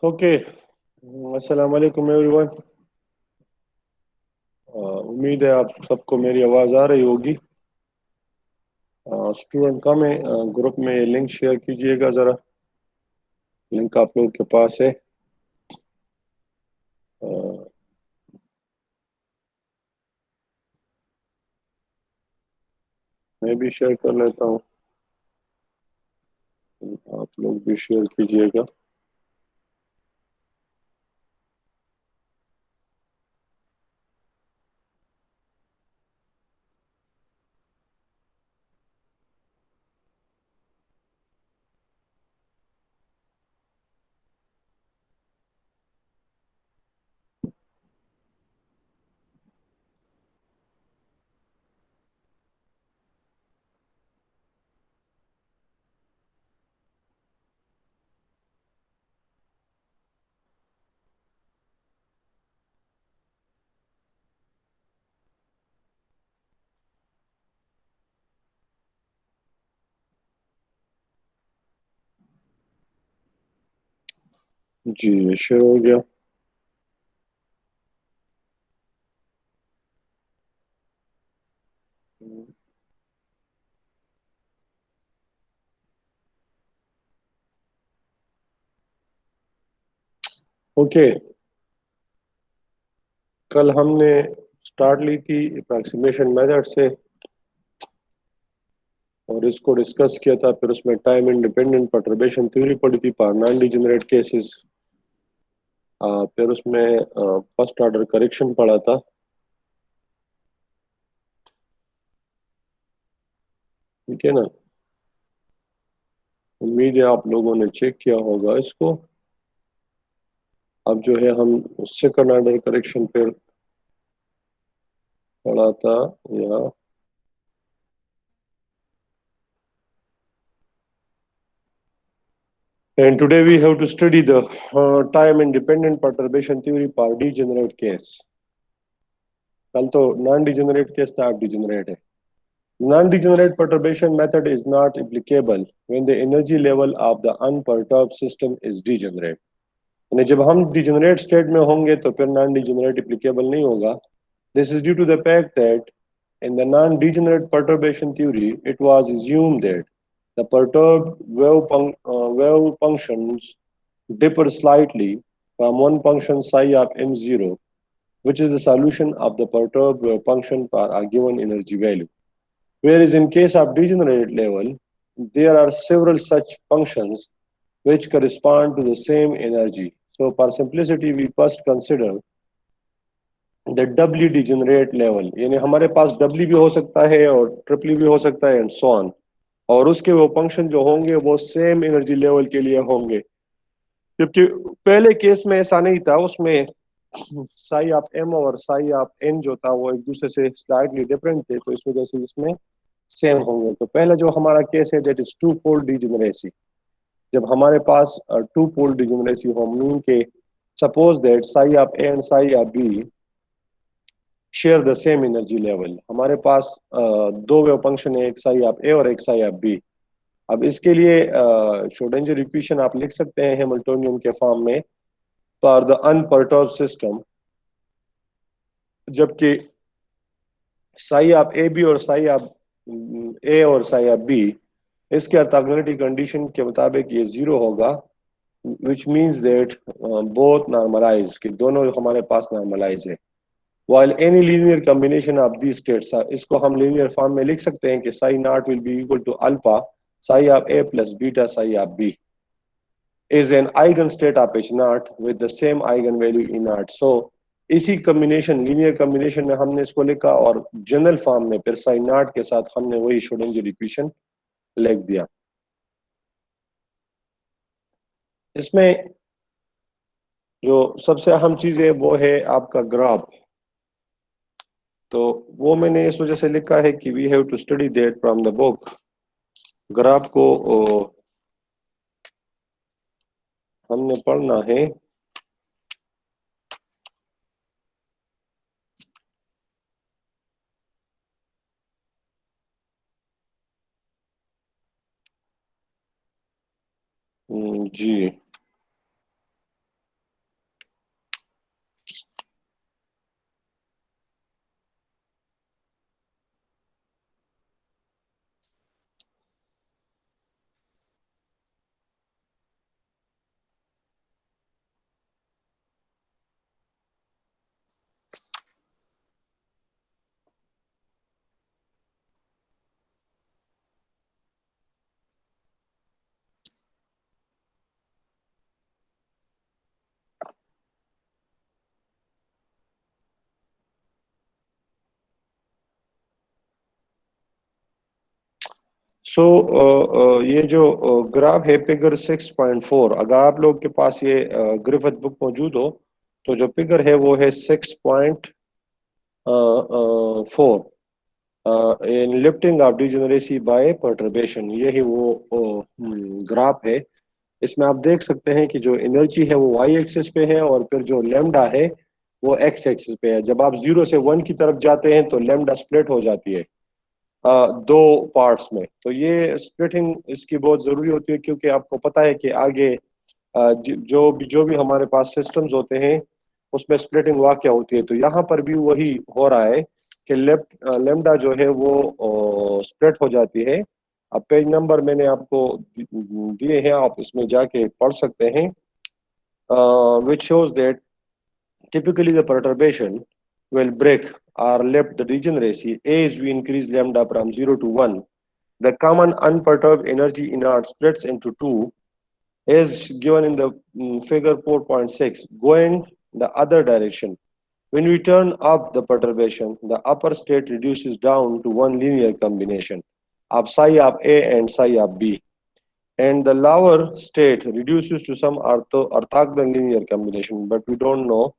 Okay. अस्सलाम वालेकुम everyone. उम्मीद है आप सबको मेरी आवाज़ आ रही होगी। स्टूडेंट कम है, ग्रुप में लिंक शेयर कीजिएगा ज़रा। लिंक आप लोगों के पास है। अ, मैं भी शेयर कर लेता हूँ, आप लोग भी शेयर कीजिएगा। जी, ये शेयर हो गया। ओके। कल हमने स्टार्ट ली थी अप्रॉक्सीमेशन मेथड से और इसको डिस्कस किया था। फिर उसमें टाइम इंडिपेंडेंट परटर्बेशन थ्योरी पढ़ी थी फॉर नॉन डिजेनरेट केसेस। फिर उसमें फर्स्ट ऑर्डर करेक्शन पढ़ा था। ठीक है ना। उम्मीद है आप लोगों ने चेक किया होगा इसको। अब जो है हम सेकंड ऑर्डर करेक्शन पे पढ़ा था या and today we have to study the time independent perturbation theory for degenerate case। कल तो नॉन डिजेनरेट केस था, अब डिजेनरेट है। Non degenerate perturbation method is not applicable when the energy level of the unperturbed system is degenerate। यानी जब हम degenerate state में होंगे तो फिर नॉन डिजेनरेट एप्लीकेबल नहीं होगा। This is due to the fact that in the non-degenerate perturbation theory, it was assumed that the perturbed wave functions differ slightly from one function psi of m0, which is the solution of the perturbed wave function for a given energy value. Whereas in case of degenerate level, there are several such functions which correspond to the same energy. So for simplicity, we first consider the W degenerate level, यानी हमारे पास W भी हो सकता है और ट्रिपली भी हो सकता है एंड सो ऑन। और उसके वो फंक्शन जो होंगे वो सेम एनर्जी लेवल के लिए होंगे। जबकि पहले केस में ऐसा नहीं था, उसमें साई ऑफ एम और साई ऑफ एन जो था वो एक दूसरे से स्लाइटली डिफरेंट थे, तो इस वजह से इसमें सेम होंगे। तो पहला जो हमारा केस है that is twofold degeneracy. जब हमारे पास टू फोल्ड डिजेनरेसी हो, मीन के suppose that psi of A and psi of B share the same energy level. हमारे पास दो वेव फंक्शन है, एक साई ऑफ ए और एक साई ऑफ बी। अब इसके लिए श्रोडिंगर इक्वेशन आप लिख सकते हैं हैमिल्टोनियन के फॉर्म में फॉर द अनपर्टर्ब्ड सिस्टम। जबकि साई ऑफ ए बी और साई ऑफ ए और साई ऑफ बी, इसके ऑर्थोगोनलिटी कंडीशन के मुताबिक ये जीरो होगा, which means that both normalise, कि दोनों हमारे पास नॉर्मलाइज है। while any linear combination of these states, इसको हम linear form में लिख सकते हैं कि psi naught will be equal to alpha psi of a plus beta psi of b is an eigenstate of h naught with the same eigenvalue e naught। so इसी combination linear combination में हमने इसको लिखा और general form में फिर sign not के साथ हमने वही श्रोडिंगर इक्वेशन लिख दिया। इसमें जो सबसे अहम चीज है वो है आपका ग्राफ। तो वो मैंने इस वजह से लिखा है कि we have to study that from the book. Graph को हमने पढ़ना है। जी, सो ये जो ग्राफ है फिगर 6.4, अगर आप लोग के पास ये ग्रिफिथ बुक मौजूद हो तो जो फिगर है वो है 6.4 in lifting of degeneracy by perturbation. यही वो ग्राफ है। इसमें आप देख सकते हैं कि जो एनर्जी है वो वाई एक्सिस पे है और फिर जो लेमडा है वो एक्स एक्सिस पे है। जब आप 0 से 1 की तरफ जाते हैं तो लेमडा स्प्लिट हो जाती है दो पार्ट्स में। तो ये स्प्लिटिंग इसकी बहुत जरूरी होती है क्योंकि आपको पता है कि आगे जो भी हमारे पास सिस्टम्स होते हैं उसमें स्प्लिटिंग वाक़या होती है। तो यहाँ पर भी वही हो रहा है कि लेमडा जो है वो स्प्लिट हो जाती है। अब पेज नंबर मैंने आपको दिए हैं, आप इसमें जाके पढ़ सकते हैं, which shows that typically the perturbation will break or lift the degeneracy as we increase lambda from 0 to 1. The common unperturbed energy in art splits into two, is given in the figure 4.6, going the other direction. When we turn up the perturbation, the upper state reduces down to one linear combination of psi of A and psi of B, and the lower state reduces to some orthogonal linear combination, but we don't know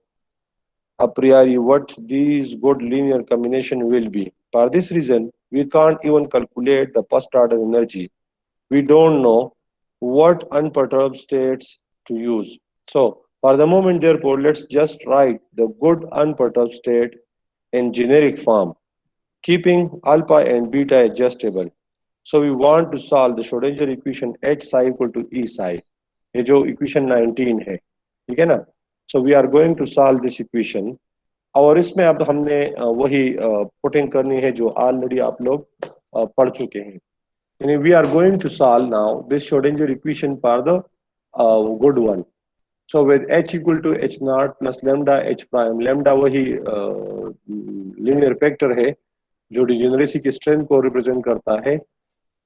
a priori what these good linear combination will be. For this reason, we can't even calculate the first order energy. We don't know what unperturbed states to use. So for the moment, therefore, let's just write the good unperturbed state in generic form, keeping alpha and beta adjustable. So we want to solve the Schrodinger equation H psi equal to E psi. ये जो equation 19 है, ठीक है ना? So we are going to solve this equation. और इसमें अब हमने वही पुटिंग करनी है जो ऑलरेडी आप लोग पढ़ चुके हैं। यानी we are going to solve now this Schrodinger equation for the good one. So with h equal to h naught plus lambda h prime, lambda वही linear factor है जो डिजेनरेसी की स्ट्रेंथ को रिप्रेजेंट करता है,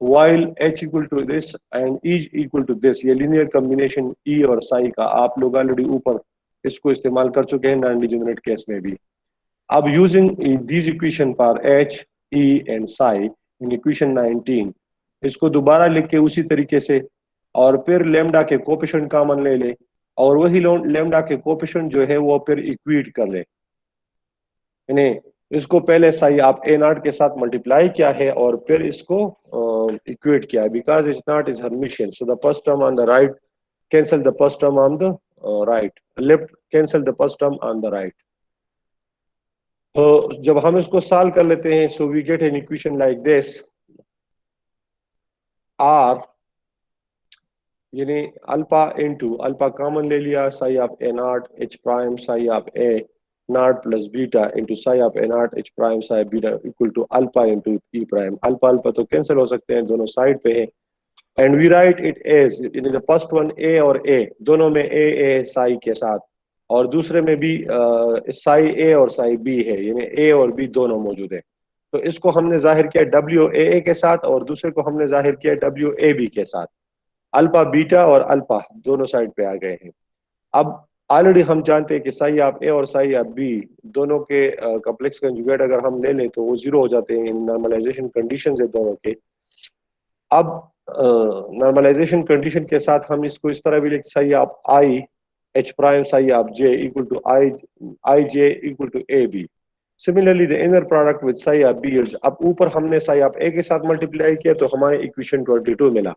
while h equal to this and e equal to this, ये linear combination e और psi का आप लोग ऑलरेडी ऊपर इसको इस्तेमाल कर चुके हैं नॉन डिजेनरेट केस में भी। अब using these equation for h, e and psi in equation 19, इसको दोबारा लिख के उसी तरीके से और फिर लेमडा के कोएफिशिएंट कॉमन ले ले और वही लेमडा के कोएफिशिएंट जो है वो फिर इक्वेट कर ले। यानी इसको पहले सही आप ए नॉट के साथ मल्टीप्लाई किया है और फिर इसको इक्वेट किया है, because it's not is Hermitian. So the first term on the right cancel the first term on the right, left cancel the first term on the right. तो जब हम इसको सॉल्व कर लेते हैं, so we get an equation like this, or यानी alpha into alpha common ले लिया, psi of A not H prime psi of A not plus beta into psi of A not H prime psi beta equal to alpha into E prime. Alpha alpha तो cancel हो सकते हैं, दोनों side पे है, and we write it as in the first one A और A दोनों में ए साई के साथ, और दूसरे में भी साई ए और साई बी है, यानी ए और बी दोनों मौजूद है। तो इसको हमने जाहिर किया डब्ल्यू ए के साथ और दूसरे को हमने जाहिर किया डब्ल्यू ए बी के साथ। अल्फा बीटा और अल्फा दोनों साइड पे आ गए हैं। अब ऑलरेडी हम जानते हैं कि साई आप ए और साई आप बी दोनों के कॉम्प्लेक्स कंजुगेट अगर हम ले लें तो वो जीरो हो जाते हैं, नॉर्मलाइजेशन कंडीशन है दोनों के। अब नॉर्मलाइजेशन कंडीशन के साथ हम इसको इस तरह भी लिख साई आप आई एच प्राइम साई आप J equal to I J equal to A B. Similarly the inner product with psi आप बी, अब ऊपर हमने साई आप ए के साथ मल्टीप्लाई किया तो हमारे इक्वेशन 22 मिला।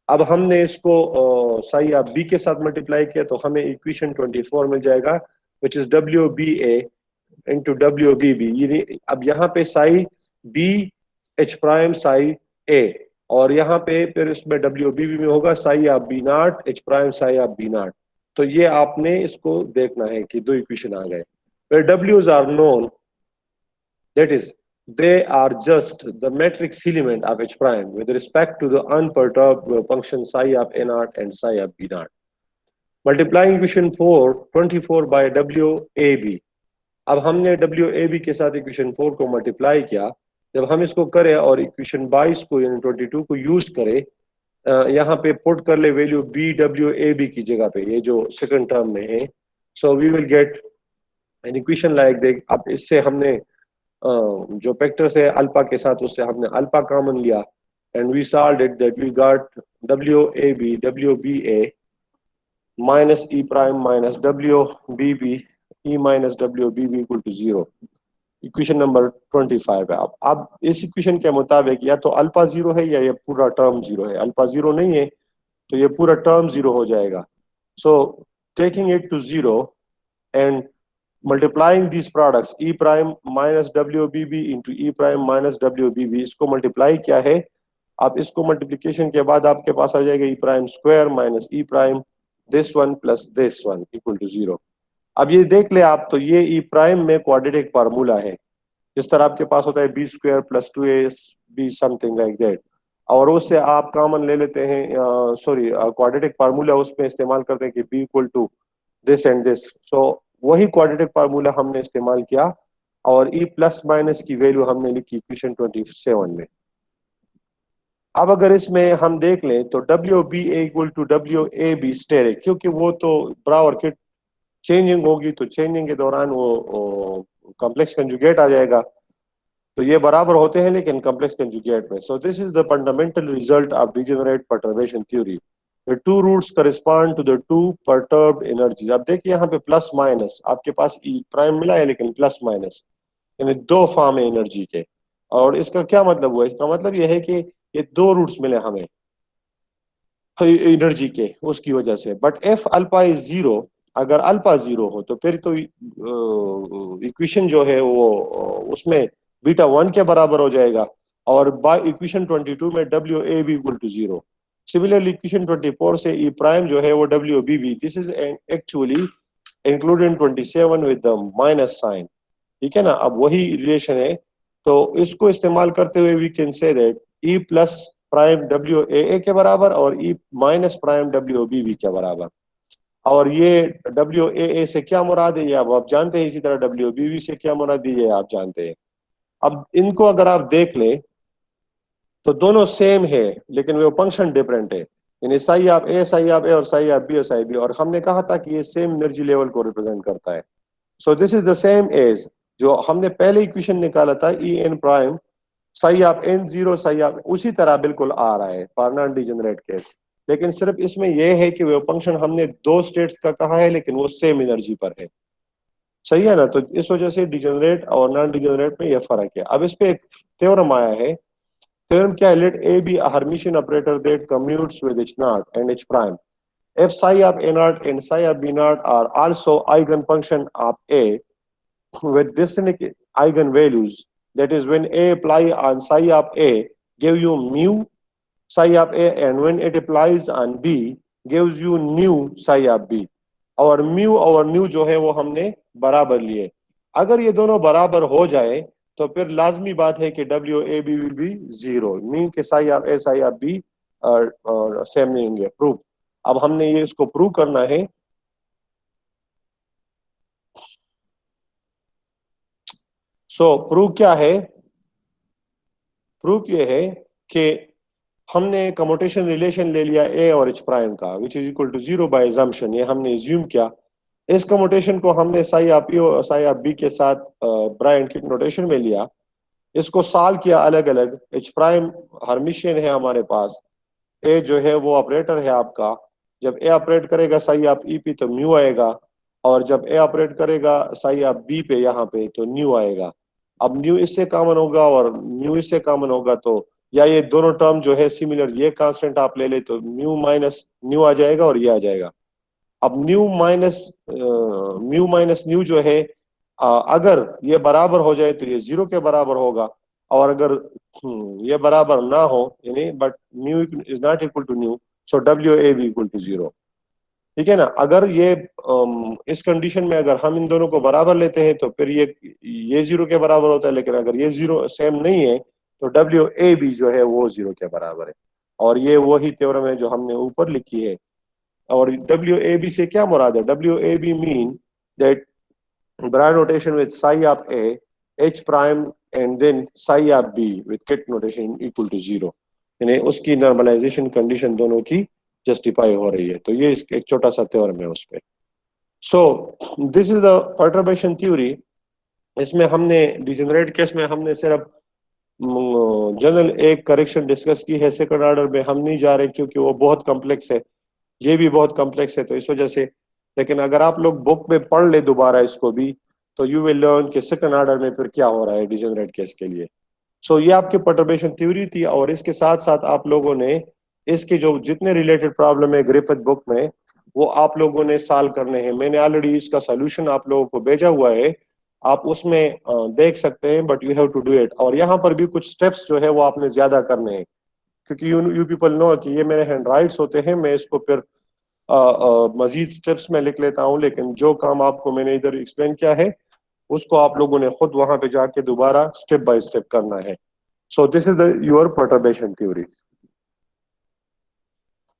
अब हमने इसको साई आप बी के साथ मल्टीप्लाई किया तो हमें इक्वेशन 24 मिल जाएगा, which is W B A into W B B. अब यहाँ पे psi B H prime psi A, और यहाँ पे फिर इसमें डब्ल्यू बी बी में होगा साई आप B not H prime psi आप बी नॉट। तो ये आपने इसको देखना है कि दो इक्वेशन आ गए। फिर डब्ल्यूज are known, that is they are just the matrix element of H prime with respect to the unperturbed function psi of A naught and psi of B naught. Multiplying equation 24 by WAB. अब हमने WAB के साथ equation 4 को multiply किया, जब हम इसको करें और इक्वेशन 22 को यानी 22 को यूज करें, यहाँ पे पुट कर ले वैल्यू BWAB की जगह पे, ये जो सेकंड टर्म में है, so we will get an equation like this. अब इससे हमने जो वेक्टर से अल्फा के साथ उससे हमने अल्फा कॉमन लिया, and we solved it that we got WAB minus E prime minus WBB E minus WBB equal to 0. Equation number 25 है। अब इस इक्वेशन के मुताबिक या तो अल्फा जीरो है या ये पूरा टर्म जीरो है। अल्फा जीरो नहीं है तो ये पूरा टर्म जीरो हो जाएगा। So taking it to zero and multiplying these products E prime minus WBB into E prime minus WBB, इसको मल्टीप्लाई क्या है, अब इसको मल्टीप्लिकेशन के बाद आपके पास आ जाएगा E prime square minus E prime this one plus this one equal to 0। अब ये देख ले आप, तो ये ई प्राइम में क्वाड्रेटिक फार्मूला है, जिस तरह आपके पास होता है B square plus 2ab something like that, और उससे आप कॉमन ले लेते हैं, सॉरी क्वाड्रेटिक फार्मूला उसमें इस्तेमाल करते हैं कि B equal to this and this. So वही क्वाड्रेटिक फार्मूला हमने इस्तेमाल किया और ई प्लस माइनस की वैल्यू हमने लिखी इक्वेशन 27 में। अब अगर इसमें हम देख लें तो WBA equal to WAB asterisk, क्योंकि वो तो ब्रावर किट चेंजिंग होगी तो चेंजिंग के दौरान वो कॉम्प्लेक्स कंजुगेट आ जाएगा, तो ये बराबर होते हैं लेकिन कॉम्प्लेक्स कंजुगेट में। So this is the fundamental result of degenerate perturbation theory. The two roots correspond to the two perturbed energies. अब देखिए यहाँ पे प्लस माइनस आपके पास ई प्राइम मिला है लेकिन प्लस माइनस यानी दो फॉर्म है एनर्जी के, और इसका क्या मतलब हुआ, इसका मतलब यह है कि ये दो रूट्स मिले हमें एनर्जी के उसकी वजह से। But F alpha is zero, अगर अल्फा जीरो हो तो फिर तो इक्वेशन जो है वो उसमें बीटा 1 के बराबर हो जाएगा, और बाय इक्वेशन 22 में WAB equal to 0। Similarly equation 24 से ई प्राइम जो है वो WBB, this is actually included in 27 with the minus sign, ठीक है ना। अब वही रिलेशन है, तो इसको इस्तेमाल करते हुए we can say that E plus prime WAA के बराबर और ई माइनस प्राइम WBB के बराबर। और ये WAA से क्या मुराद है ये अब आप जानते हैं, इसी तरह WBB से क्या मुराद है ये आप जानते हैं। अब इनको अगर आप देख लें तो दोनों सेम है लेकिन वो फंक्शन डिफरेंट है, यानी साई आप ए और साई आप बी और साई बी, और हमने कहा था कि ये सेम एनर्जी लेवल को रिप्रेजेंट करता है। So this is the same as जो हमने पहले इक्वेशन निकाला था ई एन प्राइम साई आप एन जीरो साई आप, उसी तरह बिल्कुल आ रहा है फॉर नॉन डिजेनरेट केस, लेकिन सिर्फ इसमें यह है कि वेव फंक्शन हमने दो स्टेट्स का कहा है लेकिन वो सेम एनर्जी पर है, सही है ना। तो इस वजह से डिजेनरेट और नॉन डिजेनरेट में यह फर्क है। अब इस पे एक थ्योरम आया है, थ्योरम क्या है, let A be a Hermitian operator that commutes with H naught and H prime if psi of a naught and psi of b naught are also eigenfunction of a with distinct eigenvalues, that is when a apply on psi of a give you mu psi of a, and when it applies on b gives you nu psi of b, और mu जो है वो हमने बराबर लिए। अगर ये दोनों बराबर हो जाए तो फिर लाजमी बात है कि WAB will be zero, mean के psi of a psi of b और सेम नहीं होंगे। प्रूफ, अब हमने ये इसको प्रूव करना है। सो प्रूव क्या है, प्रूफ ये है कि हमने कम्यूटेशन रिलेशन ले लिया ए और एच प्राइम का which is equal to 0 by assumption, ये हमने एज्यूम किया। इस कम्यूटेशन को हमने साई आप ई और साई आप बी के साथ ब्रायन की नोटेशन में लिया, इसको सॉल्व किया अलग अलग। एच प्राइम हर्मिशियन है हमारे पास, ए जो है वो ऑपरेटर है आपका, जब ए ऑपरेट करेगा साई आप ई पे तो म्यू आएगा, और जब ए ऑपरेट करेगा साई आप बी पे यहाँ पे तो न्यू आएगा। अब न्यू इससे कॉमन होगा और म्यू इससे कॉमन होगा, तो या ये दोनों टर्म जो है सिमिलर, ये कांस्टेंट आप ले ले तो म्यू माइनस न्यू आ जाएगा और ये आ जाएगा। अब म्यू माइनस न्यू जो है अगर ये बराबर हो जाए तो ये 0 के बराबर होगा, और अगर ये बराबर ना हो यानी but mu is not equal to nu, so WAB equal to 0, ठीक है ना। अगर ये इस कंडीशन में अगर हम इन दोनों को बराबर लेते हैं तो फिर ये 0 के बराबर होता है, लेकिन अगर ये 0 सेम नहीं है तो WAB जो है वो 0 के बराबर है, और ये वही थ्योरम है जो हमने ऊपर लिखी है। और WAB से क्या मुराद है, WAB mean that Bragg notation with psi of A, H prime and then psi of B with kit notation equal to 0, यानी उसकी नॉर्मलाइजेशन कंडीशन दोनों की जस्टिफाई हो रही है। तो ये एक छोटा सा थ्योरम है उस पे। सो this is the perturbation theory. इसमें हमने डिजेनरेट केस में हमने सिर्फ जनरल एक करेक्शन डिस्कस की है, सेकंड ऑर्डर में हम नहीं जा रहे क्योंकि वो बहुत कॉम्प्लेक्स है, ये भी बहुत कॉम्प्लेक्स है, तो इस वजह से। लेकिन अगर आप लोग बुक में पढ़ ले दोबारा इसको भी, तो यू विल लर्न कि सेकंड ऑर्डर में फिर क्या हो रहा है डिजेनरेट केस के लिए। सो ये आपकी पर्टर्बेशन थ्योरी थी, और इसके साथ साथ आप लोगों ने इसके जो जितने रिलेटेड प्रॉब्लम है ग्रिफिथ बुक में, वो आप लोगों ने सॉल्व करने हैं। मैंने ऑलरेडी इसका सोल्यूशन आप लोगों को भेजा हुआ है, आप उसमें देख सकते हैं, but you have to do it. और यहाँ पर भी कुछ स्टेप्स जो है वो आपने ज्यादा करने हैं, क्योंकि यू पीपल नो कि ये मेरे हैंड राइट्स होते हैं, मैं इसको फिर मजीद स्टेप्स में लिख लेता हूँ, लेकिन जो काम आपको मैंने इधर एक्सप्लेन किया है उसको आप लोगों ने खुद वहां पे जाके दोबारा स्टेप बाय स्टेप करना है। So this is the your perturbation theory.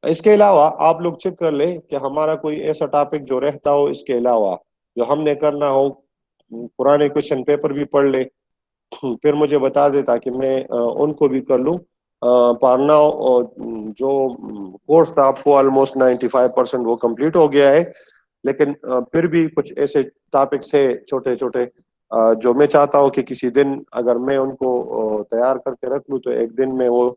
इसके अलावा आप लोग चेक कर ले कि हमारा कोई ऐसा टॉपिक जो रहता हो इसके अलावा जो हमने करना हो, पुराने क्वेश्चन पेपर भी पढ़ ले, फिर मुझे बता दे ताकि मैं उनको भी कर लूँ। पारना जो कोर्स था आपको ऑलमोस्ट 95% वो कंप्लीट हो गया है, लेकिन फिर भी कुछ ऐसे टॉपिक्स है छोटे छोटे जो मैं चाहता हूँ कि किसी दिन अगर मैं उनको तैयार करके रख लूँ, तो एक दिन में वो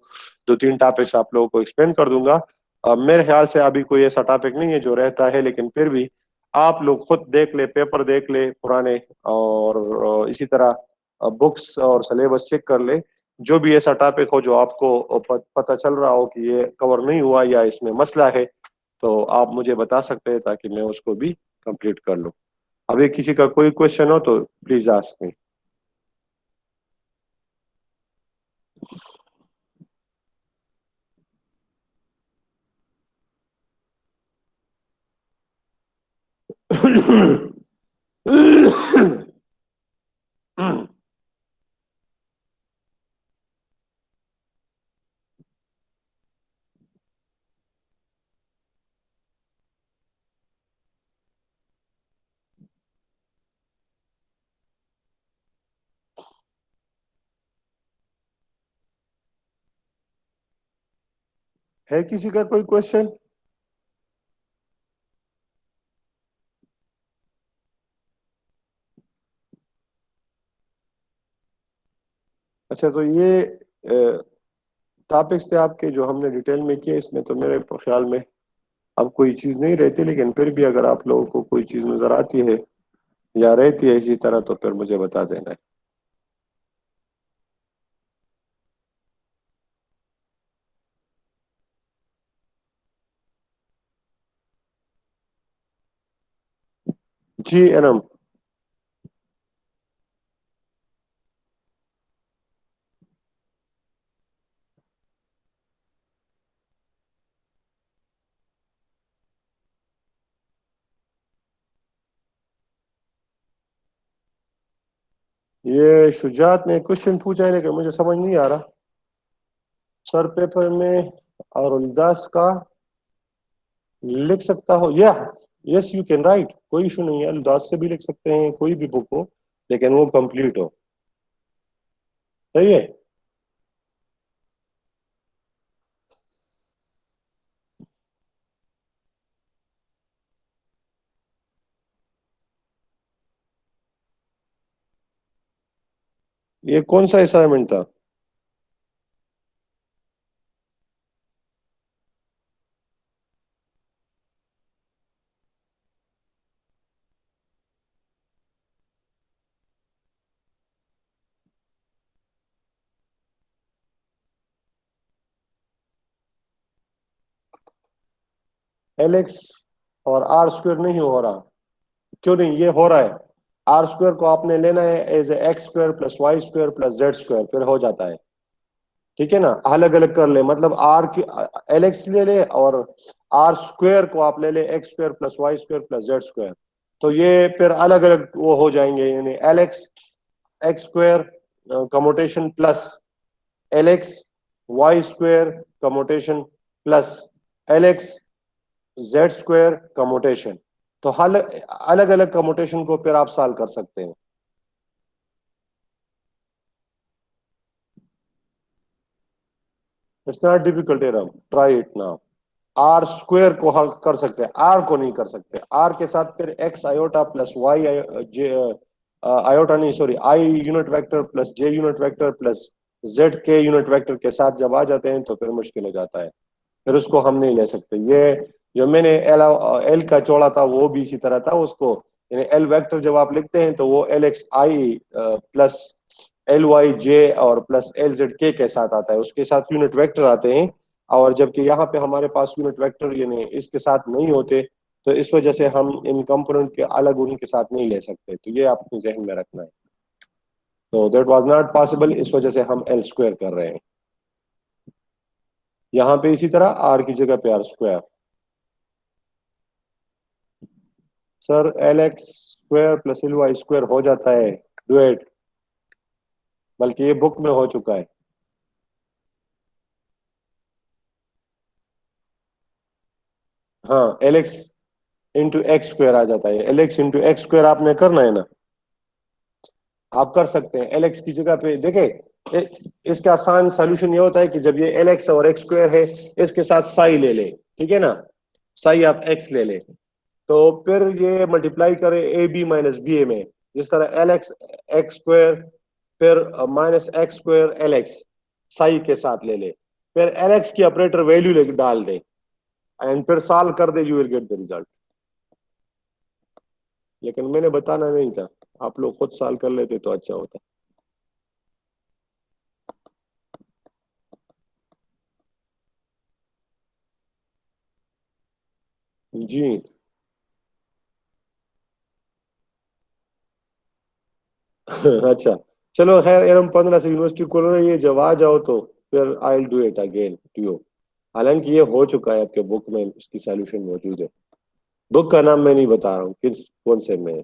2-3 टॉपिक्स आप लोगों को एक्सप्लेन कर दूंगा। मेरे ख्याल से अभी कोई ऐसा टॉपिक नहीं है जो रहता है, लेकिन फिर भी आप लोग खुद देख ले, पेपर देख ले पुराने, और इसी तरह बुक्स और सिलेबस चेक कर ले। जो भी ऐसा टॉपिक हो जो आपको पता चल रहा हो कि ये कवर नहीं हुआ या इसमें मसला है, तो आप मुझे बता सकते हैं ताकि मैं उसको भी कंप्लीट कर लूँ। अभी किसी का कोई क्वेश्चन हो तो प्लीज आस्क मी। है किसी का कोई क्वेश्चन? अच्छा, तो ये टॉपिक्स थे आपके जो हमने डिटेल में किए, इसमें तो मेरे ख्याल में अब कोई चीज नहीं रहती, लेकिन फिर भी अगर आप लोगों को कोई चीज नजर आती है या रहती है इसी तरह, तो फिर मुझे बता देना है। जी एनम। ये शुजात ने क्वेश्चन पूछा है, लेकिन मुझे समझ नहीं आ रहा। सर पेपर में और उल्दास का लिख सकता हो या? यस यू कैन राइट, कोई इशू नहीं है, उल्दास से भी लिख सकते हैं, कोई भी बुक हो, लेकिन वो कंप्लीट हो। सही है। ये कौन सा असाइनमेंट था? एलेक्स और आर स्क्वायर नहीं हो रहा? क्यों नहीं, ये हो रहा है। आर स्क्वायर को आपने लेना है as X square plus Y square plus Z square, फिर हो जाता है। ठीक है ना, अलग अलग कर ले, मतलब आर की एलेक्स ले ले, और आर स्क्वायर को आप ले ले X square plus Y square plus Z square, तो ये फिर अलग अलग वो हो जाएंगे, यानी L X X square commutation plus L X Y square commutation plus L X Z square commutation. तो हल अलग अलग कमोटेशन को फिर आप सॉल्व कर सकते हैं। It's not difficult um, try it now. R square को हल कर सकते हैं, आर को नहीं कर सकते। आर के साथ फिर एक्स आयोटा प्लस वाई जे आयोटा नहीं, sorry, I unit vector plus J unit vector plus Z के यूनिट वेक्टर के साथ जब आ जाते हैं तो फिर मुश्किल हो जाता है, फिर उसको हम नहीं ले सकते। ये जो मैंने एल एल का जोड़ा था वो भी इसी तरह था, उसको यानी एल वेक्टर जब आप लिखते हैं तो वो एल एक्स आई प्लस एल वाई जे और प्लस एल जेड के साथ आता है, उसके साथ यूनिट वेक्टर आते हैं। और जबकि यहाँ पे हमारे पास यूनिट वेक्टर यानी इसके साथ नहीं होते, तो इस वजह से हम इन कंपोनेंट के अलग उनके साथ नहीं ले सकते, तो ये आपको जहन में रखना है। तो दैट वाज नॉट पॉसिबल, इस वजह से हम एल स्क्वायर कर रहे हैं। यहाँ पे इसी तरह आर की जगह पे R square. Sir L X square plus L Y square हो जाता है डुएट, बल्कि ये बुक में हो चुका है। हाँ L X into X square आ जाता है, L X into X square आपने करना है ना, आप कर सकते हैं एल एक्स की जगह पे। देखें इसका आसान सॉल्यूशन ये होता है कि जब ये एल एक्स और एक्स स्क्वायर है, इसके साथ साई ले ले, ठीक है ना, साई आप एक्स ले ले, तो फिर ये मल्टीप्लाई करे A B minus B A में, जिस तरह एल एक्स एक्स स्क्वायर फिर minus X square L X psi के साथ ले ले, फिर एल एक्स की ऑपरेटर वैल्यू डाल दे एंड फिर सॉल्व कर दे, you will get the result. लेकिन मैंने बताना नहीं था, आप लोग खुद सॉल्व कर लेते तो अच्छा होता। जी अच्छा, चलो खैर यार, हम 15 से यूनिवर्सिटी खोल रहे हैं, ये जब आ जाओ तो फिर I will do it again to you. हालांकि ये हो चुका है आपके बुक में, इसकी सॉल्यूशन मौजूद है। बुक का नाम मैं नहीं बता रहा हूँ किस कौन से में है।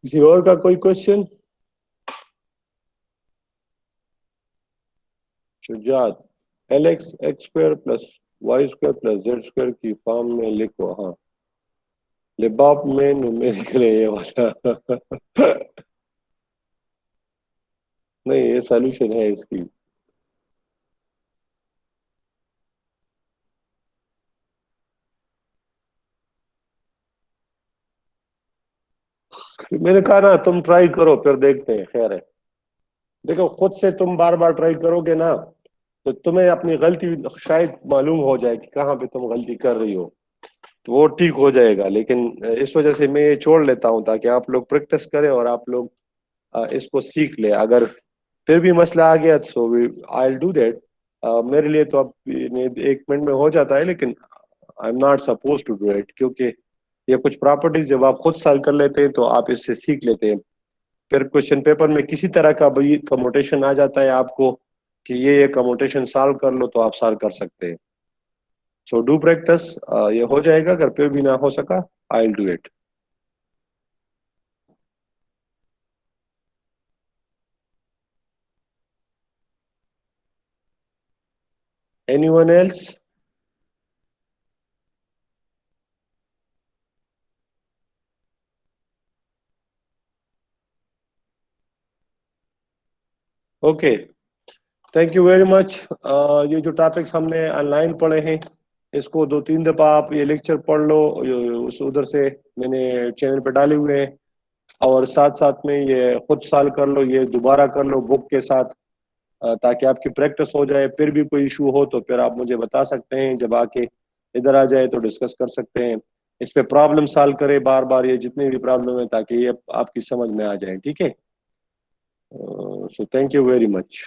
किसी और का कोई question? Shujaat, L X X square plus Y square plus Z square की फॉर्म में लिखो। हाँ, लिबाप में न्यूमेरिकल है ये वाला नहीं, ये सॉल्यूशन है इसकी। मैंने कहा ना, तुम ट्राई करो फिर देखते हैं, खैर है। देखो खुद से तुम बार बार ट्राई करोगे ना, तो तुम्हें अपनी गलती शायद मालूम हो जाए कि कहाँ पे तुम गलती कर रही हो, तो वो ठीक हो जाएगा। लेकिन इस वजह से मैं ये छोड़ लेता हूँ ताकि आप लोग प्रैक्टिस करें और आप लोग इसको सीख ले। अगर फिर भी मसला आ गया तो आई विल डू दैट। मेरे लिए तो अब 1 मिनट में हो जाता है, लेकिन I am not suppose to do it, क्योंकि ये कुछ प्रॉपर्टीज जब आप खुद सॉल्व कर लेते हैं तो आप इससे सीख लेते हैं। फिर क्वेश्चन पेपर में किसी तरह का भी कम्यूटेशन आ जाता है आपको कि ये कम्यूटेशन सॉल्व कर लो, तो आप सॉल्व कर सकते हैं। सो डू प्रैक्टिस, ये हो जाएगा। अगर फिर भी ना हो सका, आई will do it. Anyone else? Okay, thank you very much. ये जो टॉपिक्स हमने ऑनलाइन पढ़े हैं, इसको 2-3 दफा आप ये लेक्चर पढ़ लो, उस उधर से मैंने चैनल पे डाले हुए हैं, और साथ साथ में ये खुद सॉल्व कर लो, ये दोबारा कर लो बुक के साथ, ताकि आपकी प्रैक्टिस हो जाए। फिर भी कोई इशू हो तो फिर आप मुझे बता सकते हैं, जब आके इधर आ जाए तो डिस्कस कर सकते हैं। इस पे प्रॉब्लम सॉल्व करें बार बार, ये जितनी भी प्रॉब्लम है, ताकि ये आपकी समझ में आ जाए, ठीक है। So thank you very much.